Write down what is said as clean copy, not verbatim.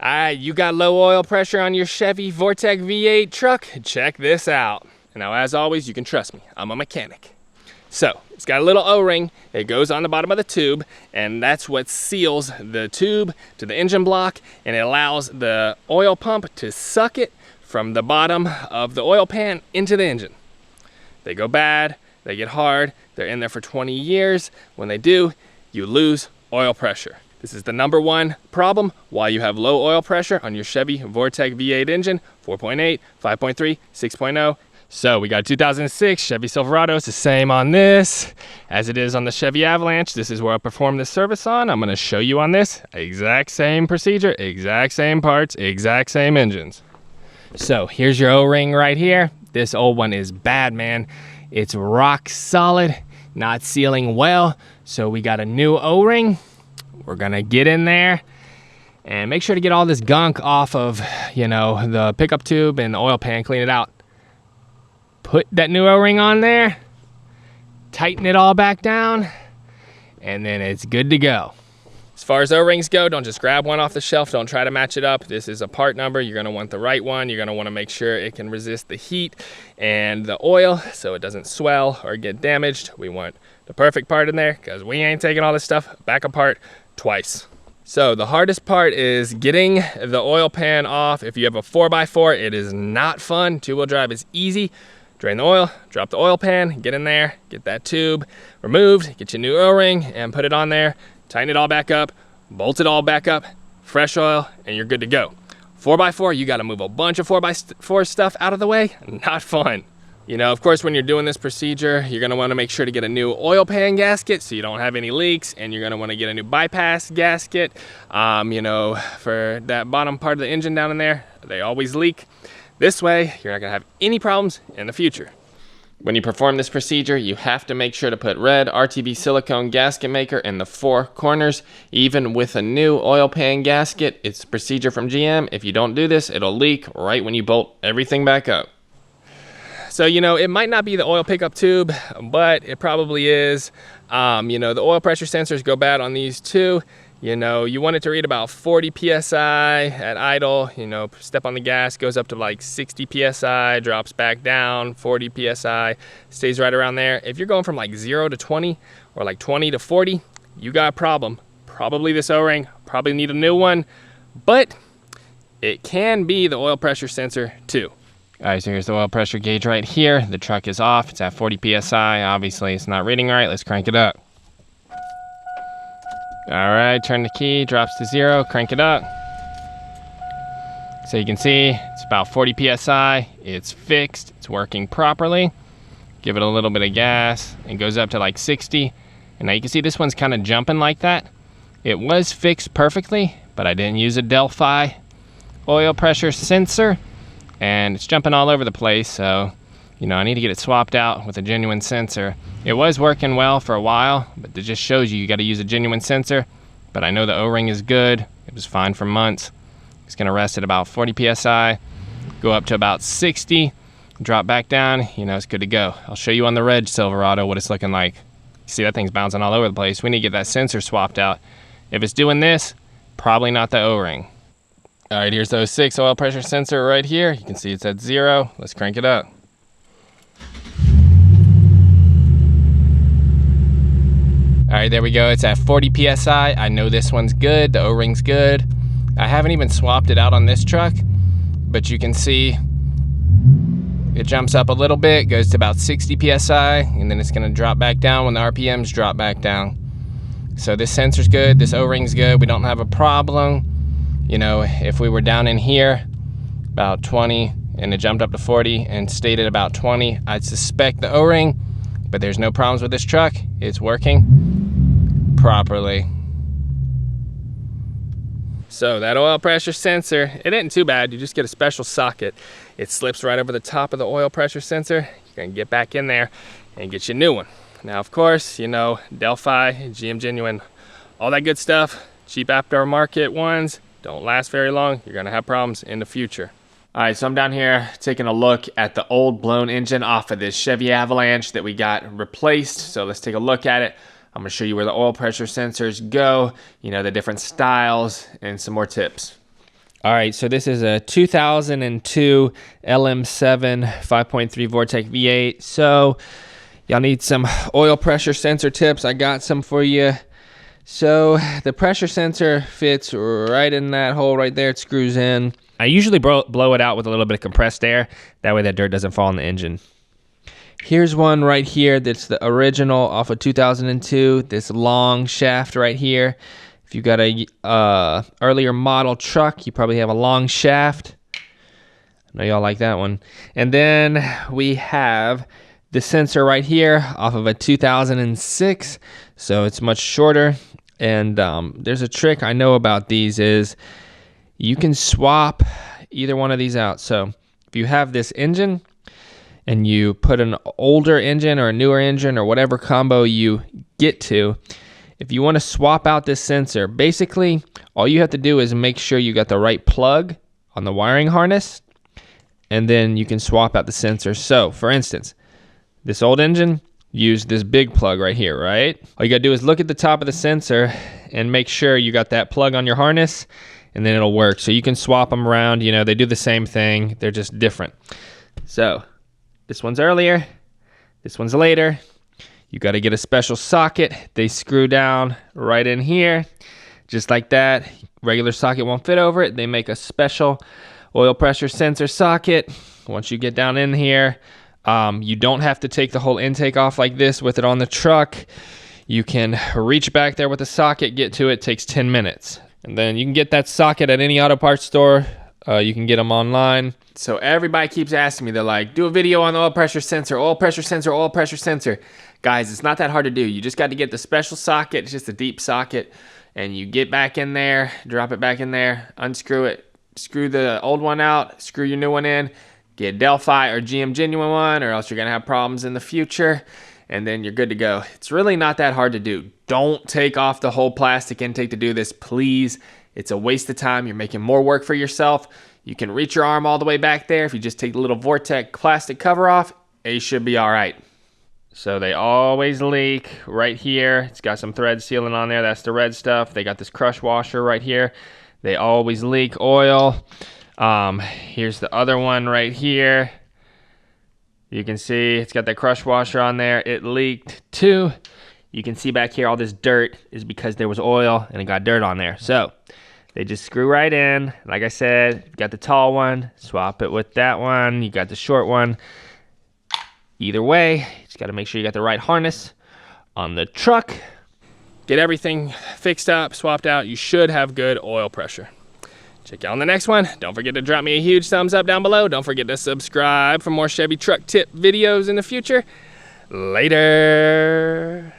Alright, you got low oil pressure on your Chevy Vortec V8 truck? Check this out. Now, as always, you can trust me. I'm a mechanic. So, it's got a little O-ring. It goes on the bottom of the tube, and that's what seals the tube to the engine block, and it allows the oil pump to suck it from the bottom of the oil pan into the engine. They go bad, they get hard, they're in there for 20 years. When they do, you lose oil pressure. This is the #1 problem why you have low oil pressure on your Chevy Vortec V8 engine, 4.8, 5.3, 6.0. So we got 2006 Chevy Silverado. It's the same on this as it is on the Chevy Avalanche. This is where I perform this service on. I'm gonna show you on this. Exact same procedure, exact same parts, exact same engines. So here's your O-ring right here. This old one is bad, man. It's rock solid, not sealing well. So we got a new O-ring. We're gonna get in there and make sure to get all this gunk off of, you know, the pickup tube and the oil pan, clean it out. Put that new O-ring on there, tighten it all back down, and then it's good to go. As far as O-rings go, don't just grab one off the shelf. Don't try to match it up. This is a part number. You're gonna want the right one. You're gonna wanna make sure it can resist the heat and the oil so it doesn't swell or get damaged. We want the perfect part in there because we ain't taking all this stuff back apart twice. So the hardest part is getting the oil pan off. If you have a 4x4, it is not fun. Two-wheel drive is easy. Drain the oil, drop the oil pan, get in there, get that tube removed, get your new O-ring and put it on there, tighten it all back up, bolt it all back up, fresh oil, and you're good to go. 4x4, you gotta move a bunch of 4x4 stuff out of the way. Not fun. You know, of course, when you're doing this procedure, you're gonna wanna make sure to get a new oil pan gasket so you don't have any leaks, and you're gonna wanna get a new bypass gasket, you know, for that bottom part of the engine down in there. They always leak. This way, you're not gonna have any problems in the future. When you perform this procedure, you have to make sure to put red RTB silicone gasket maker in the 4 corners. Even with a new oil pan gasket, it's a procedure from GM. If you don't do this, it'll leak right when you bolt everything back up. So, you know, it might not be the oil pickup tube, but it probably is. You know, the oil pressure sensors go bad on these too. You know, you want it to read about 40 PSI at idle. You know, step on the gas, goes up to like 60 PSI, drops back down, 40 PSI, stays right around there. If you're going from like 0 to 20 or like 20 to 40, you got a problem. Probably this O-ring, probably need a new one, but it can be the oil pressure sensor too. All right, so here's the oil pressure gauge right here. The truck is off, it's at 40 PSI. Obviously it's not reading right, let's crank it up. All right, turn the key, drops to 0, crank it up. So you can see it's about 40 PSI, it's fixed, it's working properly. Give it a little bit of gas, it goes up to like 60. And now you can see this one's kind of jumping like that. It was fixed perfectly, but I didn't use a Delphi oil pressure sensor, and it's jumping all over the place. So, you know, I need to get it swapped out with a genuine sensor. It was working well for a while, but it just shows you got to use a genuine sensor. But I know the O-ring is good. It was fine for months. It's gonna rest at about 40 PSI, go up to about 60, drop back down, you know, it's good to go. I'll show you on the red Silverado what it's looking like. See, that thing's bouncing all over the place. We need to get that sensor swapped out. If it's doing this, probably not the O-ring. All right, here's the 06 oil pressure sensor right here. You can see it's at 0. Let's crank it up. All right, there we go. It's at 40 PSI. I know this one's good. The O-ring's good. I haven't even swapped it out on this truck, but you can see it jumps up a little bit, goes to about 60 PSI, and then it's gonna drop back down when the RPMs drop back down. So this sensor's good, this O-ring's good. We don't have a problem. You know, if we were down in here, about 20, and it jumped up to 40 and stayed at about 20, I'd suspect the O-ring, but there's no problems with this truck. It's working properly. So that oil pressure sensor, it isn't too bad. You just get a special socket. It slips right over the top of the oil pressure sensor. You're gonna get back in there and get you a new one. Now, of course, you know, Delphi, GM Genuine, all that good stuff, cheap aftermarket ones, don't last very long. You're gonna have problems in the future. All right, so I'm down here taking a look at the old blown engine off of this Chevy Avalanche that we got replaced. So let's take a look at it. I'm gonna show you where the oil pressure sensors go, you know, the different styles, and some more tips. All right, so this is a 2002 LM7 5.3 Vortec V8. So y'all need some oil pressure sensor tips. I got some for you. So the pressure sensor fits right in that hole right there. It screws in. I usually blow it out with a little bit of compressed air. That way that dirt doesn't fall in the engine. Here's one right here that's the original off of 2002. This long shaft right here. If you've got a earlier model truck, you probably have a long shaft. I know y'all like that one. And then we have the sensor right here off of a 2006. So it's much shorter. And there's a trick I know about these is you can swap either one of these out. So if you have this engine and you put an older engine or a newer engine or whatever combo you get to, if you want to swap out this sensor, basically all you have to do is make sure you got the right plug on the wiring harness, and then you can swap out the sensor. So for instance, this old engine used this big plug right here, right? All you gotta do is look at the top of the sensor and make sure you got that plug on your harness, and then it'll work. So you can swap them around, you know, they do the same thing, they're just different. So this one's earlier, this one's later. You got to get a special socket. They screw down right in here, just like that. Regular socket won't fit over it. They make a special oil pressure sensor socket. Once you get down in here, you don't have to take the whole intake off like this with it on the truck. You can reach back there with the socket, get to it. It takes 10 minutes. And then you can get that socket at any auto parts store. You can get them online. So everybody keeps asking me, they're like, do a video on the oil pressure sensor, oil pressure sensor, oil pressure sensor. Guys, it's not that hard to do. You just got to get the special socket. It's just a deep socket. And you get back in there, drop it back in there, unscrew it, screw the old one out, screw your new one in, get Delphi or GM genuine one, or else you're going to have problems in the future. And then you're good to go. It's really not that hard to do. Don't take off the whole plastic intake to do this, please. It's a waste of time. You're making more work for yourself. You can reach your arm all the way back there. If you just take the little Vortec plastic cover off, it should be all right. So they always leak right here. It's got some thread sealing on there. That's the red stuff. They got this crush washer right here. They always leak oil. Here's the other one right here. You can see it's got that crush washer on there. It leaked too. You can see back here all this dirt is because there was oil and it got dirt on there. So they just screw right in. Like I said, you got the tall one, swap it with that one. You got the short one. Either way, you just got to make sure you got the right harness on the truck. Get everything fixed up, swapped out. You should have good oil pressure. Check out on the next one. Don't forget to drop me a huge thumbs up down below. Don't forget to subscribe for more Chevy truck tip videos in the future. Later.